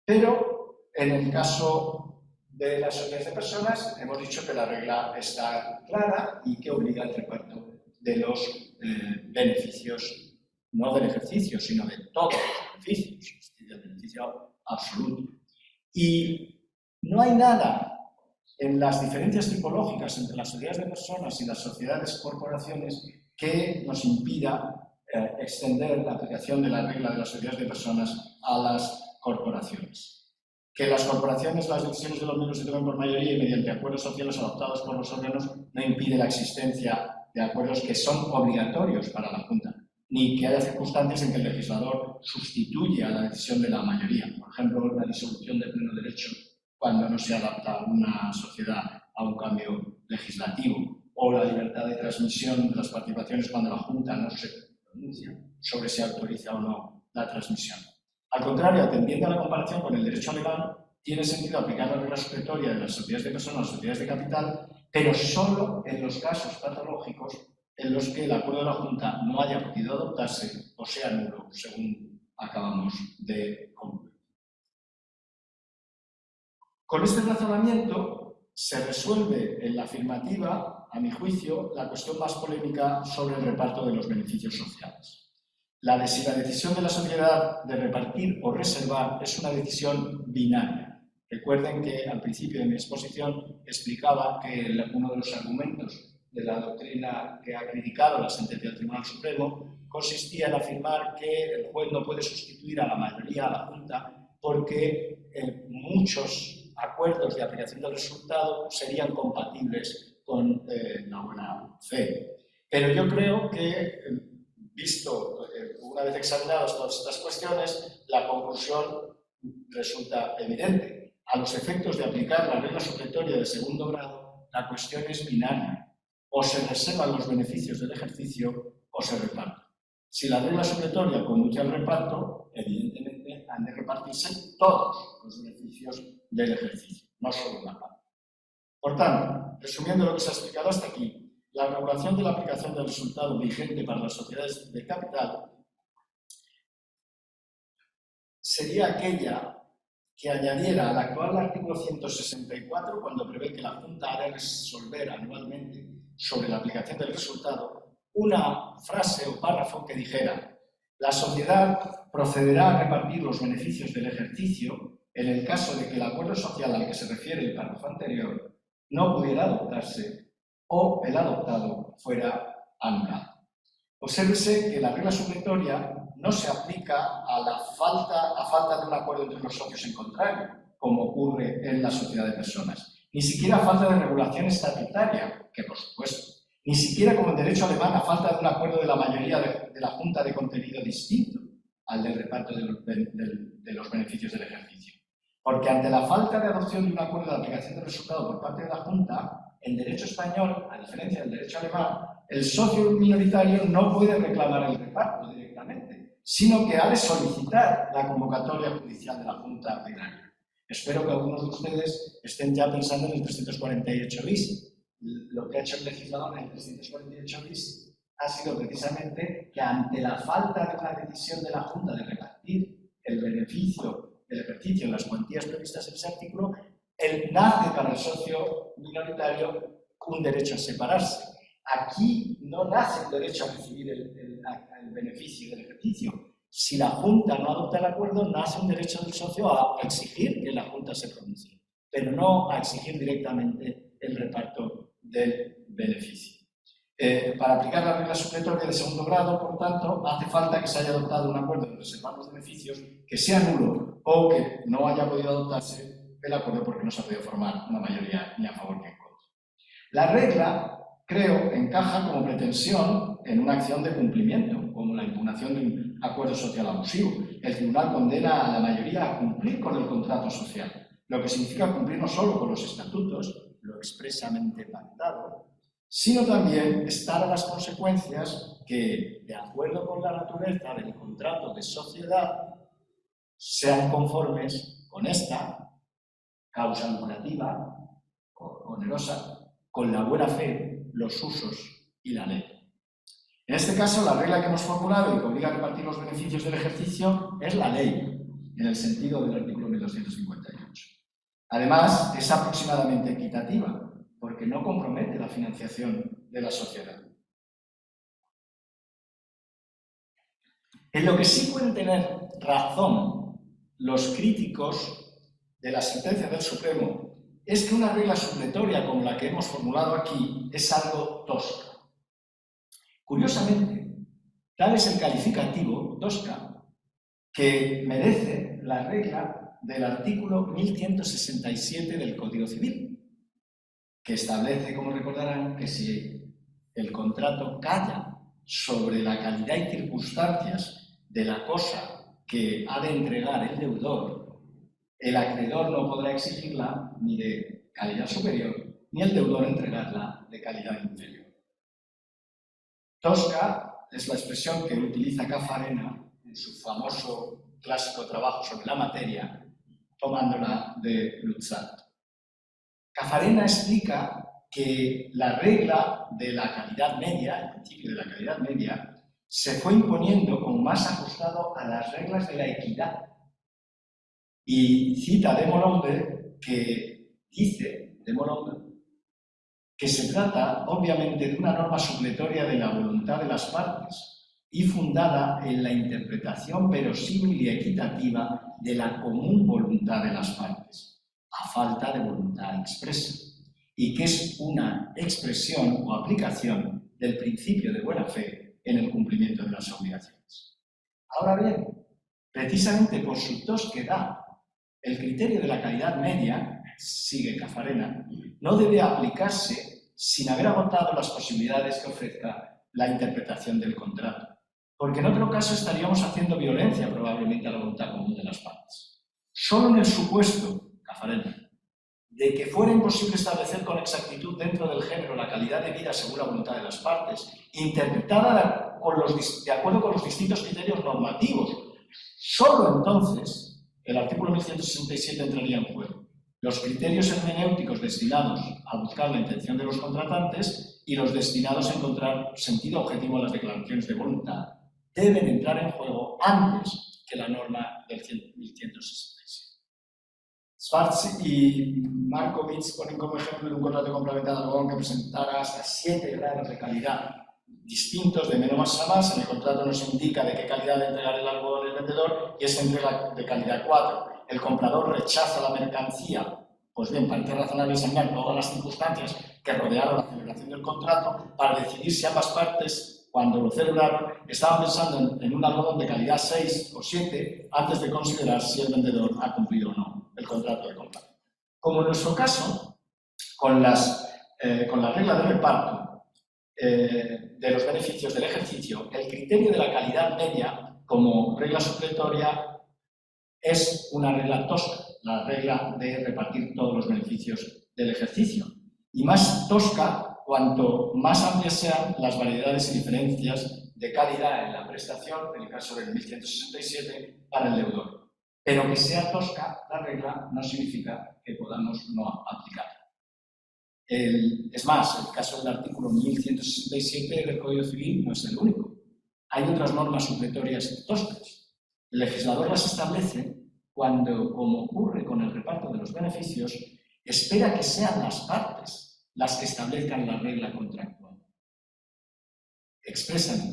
Pero en el caso de las sociedades de personas hemos dicho que la regla está clara y que obliga al reparto de los beneficios, no del ejercicio, sino de todos los beneficios, es decir, del beneficio absoluto. Y no hay nada en las diferencias tipológicas entre las sociedades de personas y las sociedades corporaciones que nos impida extender la aplicación de la regla de las sociedades de personas a las corporaciones. Que las corporaciones, las decisiones de los miembros se tomen por mayoría y mediante acuerdos sociales adoptados por los órganos no impide la existencia de acuerdos que son obligatorios para la Junta, ni que haya circunstancias en que el legislador sustituya a la decisión de la mayoría. Por ejemplo, la disolución de pleno derecho cuando no se adapta una sociedad a un cambio legislativo, o la libertad de transmisión de las participaciones cuando la Junta no se pronuncia sobre si autoriza o no la transmisión. Al contrario, atendiendo a la comparación con el derecho alemán, tiene sentido aplicar la regla supletoria de las sociedades de personas a las sociedades de capital, pero solo en los casos patológicos en los que el acuerdo de la Junta no haya podido adoptarse o sea nulo, según acabamos de concluir. Con este razonamiento se resuelve en la afirmativa, a mi juicio, la cuestión más polémica sobre el reparto de los beneficios sociales. La de si la decisión de la sociedad de repartir o reservar es una decisión binaria. Recuerden que al principio de mi exposición explicaba que uno de los argumentos de la doctrina que ha criticado la sentencia del Tribunal Supremo consistía en afirmar que el juez no puede sustituir a la mayoría, a la Junta, porque muchos acuerdos de aplicación del resultado serían compatibles con la buena fe. Pero yo creo que, visto, una vez examinadas todas estas cuestiones, la conclusión resulta evidente. A los efectos de aplicar la regla supletoria de segundo grado, la cuestión es binaria. O se reservan los beneficios del ejercicio o se reparten. Si la regla supletoria conduce al reparto, evidentemente han de repartirse todos los beneficios del ejercicio, no solo una parte. Por tanto, resumiendo lo que se ha explicado hasta aquí, la regulación de la aplicación del resultado vigente para las sociedades de capital sería aquella que añadiera al actual artículo 164, cuando prevé que la Junta ha de resolver anualmente sobre la aplicación del resultado, una frase o párrafo que dijera: la sociedad procederá a repartir los beneficios del ejercicio en el caso de que el acuerdo social al que se refiere el párrafo anterior no pudiera adoptarse o el adoptado fuera anulado. Obsérvese que la regla supletoria no se aplica a falta de un acuerdo entre los socios en contrario, como ocurre en la sociedad de personas. Ni siquiera a falta de regulación estatutaria, que por supuesto. Ni siquiera, como en derecho alemán, a falta de un acuerdo de la mayoría de la Junta de contenido distinto al del reparto de los beneficios del ejercicio. Porque ante la falta de adopción de un acuerdo de aplicación del resultado por parte de la Junta, en derecho español, a diferencia del derecho alemán, el socio minoritario no puede reclamar el reparto directamente, sino que ha de solicitar la convocatoria judicial de la Junta Ordinaria. Espero que algunos de ustedes estén ya pensando en el 348 bis. Lo que ha hecho el legislador en el 348 bis ha sido precisamente que ante la falta de una decisión de la Junta de repartir el beneficio del ejercicio en las cuantías previstas en ese artículo, nace para el socio minoritario un derecho a separarse. Aquí no nace el derecho a recibir el beneficio del ejercicio. Si la Junta no adopta el acuerdo, nace un derecho del socio a exigir que la Junta se pronuncie, pero no a exigir directamente el reparto del beneficio. Para aplicar la regla supletoria de segundo grado, por tanto, hace falta que se haya adoptado un acuerdo de reservar los beneficios que sea nulo o que no haya podido adoptarse el acuerdo porque no se ha podido formar una mayoría ni a favor ni en contra. La regla, creo, encaja como pretensión en una acción de cumplimiento, como la impugnación de un acuerdo social abusivo. El tribunal condena a la mayoría a cumplir con el contrato social, lo que significa cumplir no solo con los estatutos, lo expresamente pactado, sino también estar a las consecuencias que, de acuerdo con la naturaleza del contrato de sociedad, sean conformes con esta causa lucrativa o onerosa, con la buena fe, los usos y la ley. En este caso, la regla que hemos formulado y que obliga a repartir los beneficios del ejercicio es la ley, en el sentido del artículo 1258. Además, es aproximadamente equitativa, porque no compromete la financiación de la sociedad. En lo que sí pueden tener razón los críticos de la sentencia del Supremo es que una regla supletoria como la que hemos formulado aquí es algo tosca. Curiosamente, tal es el calificativo, tosca, que merece la regla del artículo 1167 del Código Civil, que establece, como recordarán, que si el contrato calla sobre la calidad y circunstancias de la cosa que ha de entregar el deudor, el acreedor no podrá exigirla ni de calidad superior, ni el deudor entregarla de calidad inferior. Tosca es la expresión que utiliza Caffarena en su famoso clásico trabajo sobre la materia, tomándola de Luzzat. Caffarena explica que la regla de la calidad media, el principio de la calidad media, se fue imponiendo como más ajustado a las reglas de la equidad. Y cita de Molombe que dice, que se trata obviamente de una norma supletoria de la voluntad de las partes y fundada en la interpretación verosímil y equitativa de la común voluntad de las partes, a falta de voluntad expresa, y que es una expresión o aplicación del principio de buena fe en el cumplimiento de las obligaciones. Ahora bien, precisamente por su tosquedad, el criterio de la calidad media, sigue Caffarena, no debe aplicarse sin haber agotado las posibilidades que ofrezca la interpretación del contrato, porque en otro caso estaríamos haciendo violencia probablemente a la voluntad común de las partes. Solo en el supuesto, Caffarena, de que fuera imposible establecer con exactitud dentro del género la calidad de vida según la voluntad de las partes, interpretada de acuerdo con los distintos criterios normativos, solo entonces el artículo 1167 entraría en juego. Los criterios hermenéuticos destinados a buscar la intención de los contratantes y los destinados a encontrar sentido objetivo a las declaraciones de voluntad deben entrar en juego antes que la norma del 1167. Schwartz y Markovits ponen como ejemplo de un contrato de compraventa de algodón que presentara hasta 7 grados de calidad distintos de menos a más. En el contrato nos indica de qué calidad de entregar el algodón el vendedor y es entrega de calidad 4. El comprador rechaza la mercancía. Pues bien, parece razonable examinar todas las circunstancias que rodearon la celebración del contrato para decidir si ambas partes, cuando lo celebraron, estaban pensando en un algodón de calidad 6 o 7 antes de considerar si el vendedor ha cumplido o no el contrato de compra. Como en nuestro caso, con la regla de reparto de los beneficios del ejercicio, el criterio de la calidad media como regla supletoria es una regla tosca, la regla de repartir todos los beneficios del ejercicio. Y más tosca cuanto más amplias sean las variedades y diferencias de calidad en la prestación, en el caso del 1167, para el deudor. Pero que sea tosca la regla no significa que podamos no aplicarla. Es más, el caso del artículo 1167 del Código Civil no es el único. Hay otras normas supletorias toscas. El legislador las establece cuando, como ocurre con el reparto de los beneficios, espera que sean las partes las que establezcan la regla contractual. Expresan.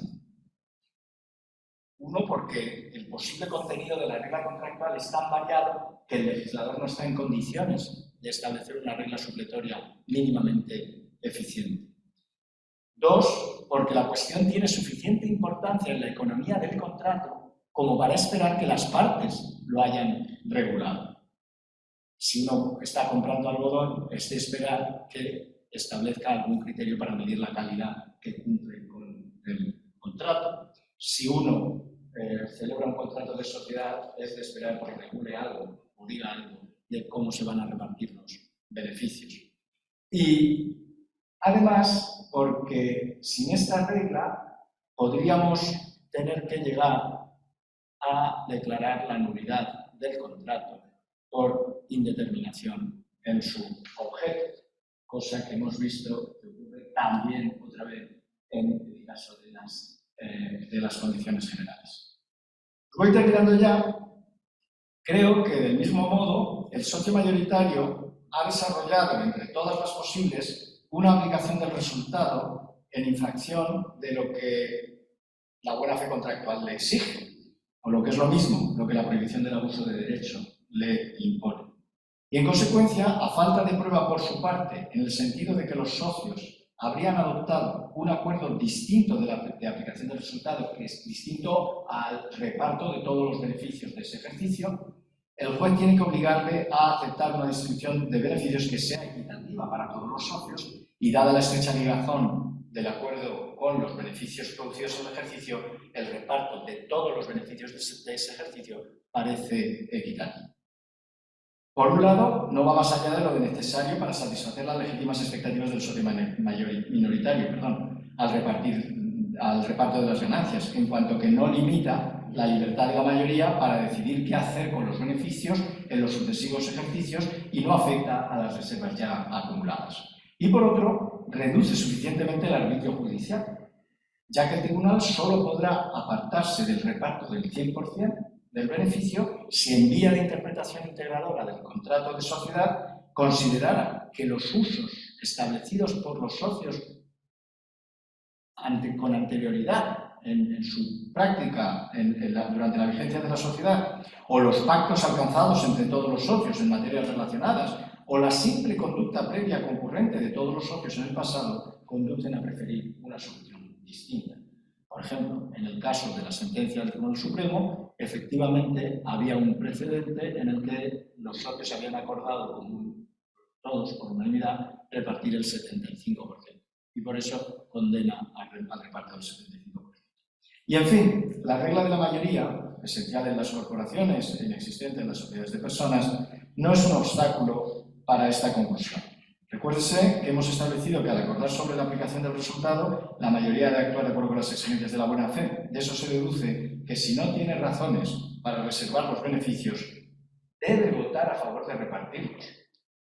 Uno, porque el posible contenido de la regla contractual es tan variado que el legislador no está en condiciones de establecer una regla supletoria mínimamente eficiente. Dos, porque la cuestión tiene suficiente importancia en la economía del contrato como para esperar que las partes lo hayan regulado. Si uno está comprando algodón, es de esperar que establezca algún criterio para medir la calidad que cumple con el contrato. Si uno celebra un contrato de sociedad, es de esperar que regule algo o diga algo de cómo se van a repartir los beneficios. Y además, porque sin esta regla podríamos tener que llegar a declarar la nulidad del contrato por indeterminación en su objeto, cosa que hemos visto que ocurre también otra vez en el caso de las condiciones generales. Voy terminando ya. Creo que del mismo modo el socio mayoritario ha desarrollado entre todas las posibles una aplicación del resultado en infracción de lo que la buena fe contractual le exige, o lo que es lo mismo, lo que la prohibición del abuso de derecho le impone. Y en consecuencia, a falta de prueba por su parte, en el sentido de que los socios habrían adoptado un acuerdo distinto de aplicación del resultado, que es distinto al reparto de todos los beneficios de ese ejercicio, el juez tiene que obligarle a aceptar una distribución de beneficios que sea equitativa para todos los socios y, dada la estrecha ligación del acuerdo con los beneficios producidos en el ejercicio, el reparto de todos los beneficios de ese ejercicio parece equitativo. Por un lado, no va más allá de lo necesario para satisfacer las legítimas expectativas del socio minoritario, al reparto de las ganancias, en cuanto que no limita la libertad de la mayoría para decidir qué hacer con los beneficios en los sucesivos ejercicios y no afecta a las reservas ya acumuladas. Y por otro, reduce suficientemente el arbitrio judicial, ya que el tribunal solo podrá apartarse del reparto del 100% del beneficio si en vía de interpretación integradora del contrato de sociedad considerara que los usos establecidos por los socios con anterioridad en su práctica durante la vigencia de la sociedad, o los pactos alcanzados entre todos los socios en materias relacionadas, o la simple conducta previa concurrente de todos los socios en el pasado, conducen a preferir una solución distinta. Por ejemplo, en el caso de la sentencia del Tribunal Supremo, efectivamente había un precedente en el que los socios habían acordado, todos por unanimidad, repartir el 75%. Y por eso condena al reparto del 75%. Y en fin, la regla de la mayoría, esencial en las corporaciones e inexistente en las sociedades de personas, no es un obstáculo para esta conclusión. Recuérdese que hemos establecido que al acordar sobre la aplicación del resultado, la mayoría debe actuar de acuerdo con las exigencias de la buena fe. De eso se deduce que si no tiene razones para reservar los beneficios, debe votar a favor de repartirlos.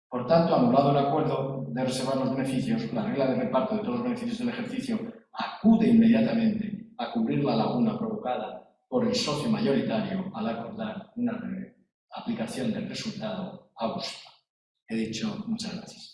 Por tanto, anulado el acuerdo de reservar los beneficios, la regla de reparto de todos los beneficios del ejercicio acude inmediatamente a cubrir la laguna provocada por el socio mayoritario al acordar una aplicación del resultado abusiva. He dicho, muchas gracias.